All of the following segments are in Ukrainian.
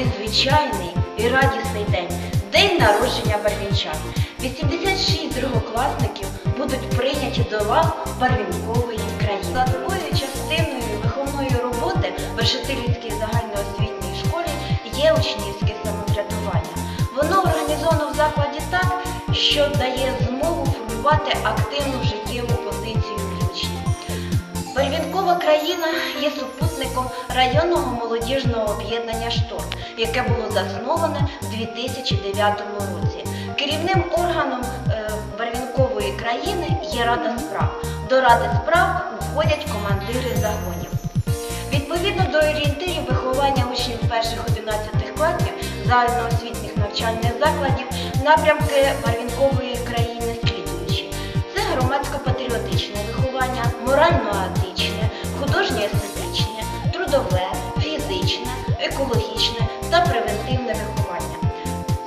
незвичайний і радісний день – день народження барвінчан. 86 другокласників будуть прийняті до лав Барвінкової країни. Складовою частиною виховної роботи в Решетилівській загальноосвітній школі є учнівське самоврядування. Воно організовано в закладі так, що дає змогу формувати активну життєву позицію учнів. Барвінкова країна є супутником районного молодіжного об'єднання «Шторм», яке було засноване в 2009 році. Керівним органом Барвінкової країни є Рада справ. До Ради справ входять командири загонів. Відповідно до орієнтирів виховання учнів перших 11 класів загальноосвітніх навчальних закладів, напрямки Барвінкової країни слідуючі. Це громадсько-патріотичне виховання, морально-етичне, художньо-естетичне, трудове, фізичне, екологічне та превентивне виховання.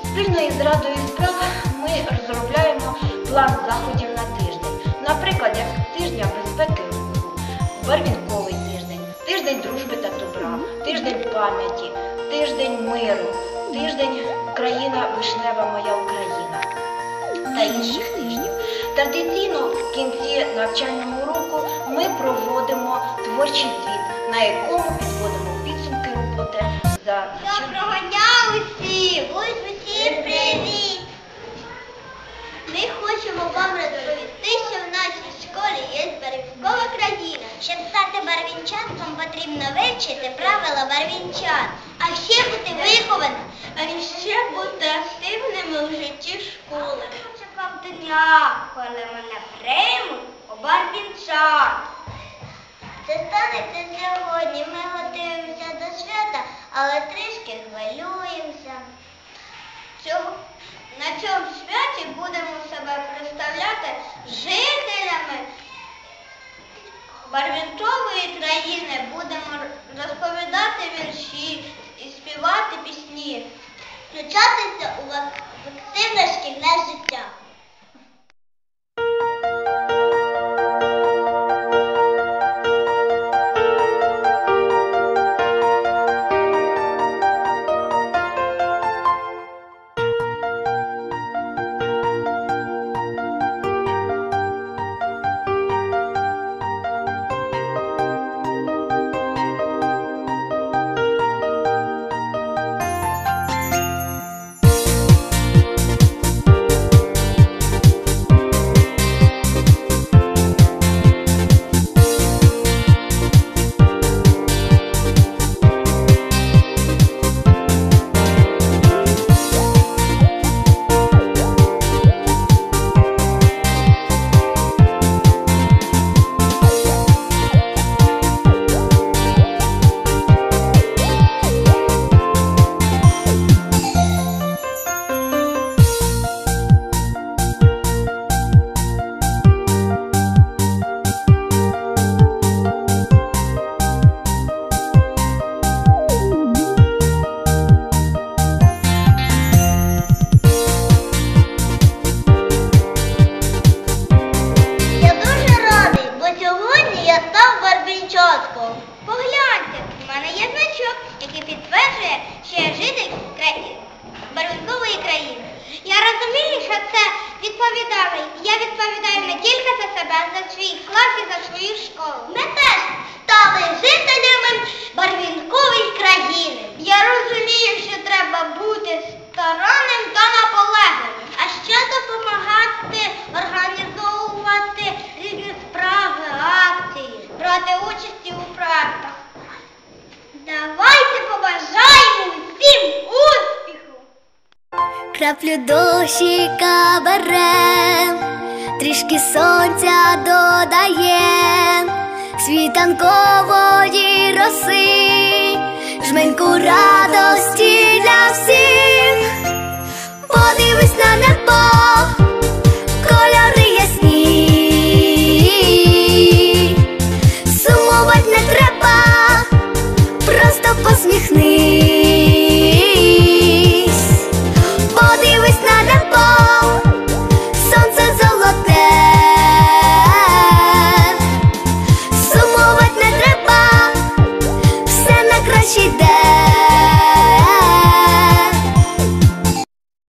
Спільно із Радою справ ми розробляємо план заходів на тиждень. Наприклад, як тижня безпеки руху, Барвінковий тиждень, тиждень дружби та добра, тиждень пам'яті, тиждень миру, тиждень «Країна вишнева моя Україна» та інших тижнів. Традиційно в кінці навчального року ми проводимо творчий звіт, на якому підводимо підсумки роботи за... Доброго дня усім! Усім привіт! Ми хочемо вам розповісти, що в нашій школі є Барвінкова країна. Щоб стати барвінчанком, потрібно вивчити правила барвінчан, а ще бути вихованим, а ще бути активними у житті школи. Чекав дня, коли мене приймуть у барвінчан. Це станеться сьогодні, ми готуємося до свята, але трішки хвилюємося. На цьому святі будемо себе представляти жителями Барвінкової країни, будемо розповідати вірші і співати пісні, включатися у активне шкільне життя. Погляньте, у мене є значок, який підтверджує, що я житель Барвінкової країни. Я розумію, що це відповідальність. Я відповідаю не тільки за себе, а за свій клас і за свою школу. Ми теж стали жителями Барвінкової країни. Я розумію, що треба бути старанним та наполегливим. А ще допомагати організовувати різні справи, акції, брати участь у проектах. Давайте побажаємо всім успіху! Краплю дощика берем, трішки сонця додаєм, світанкової роси, жменьку ради.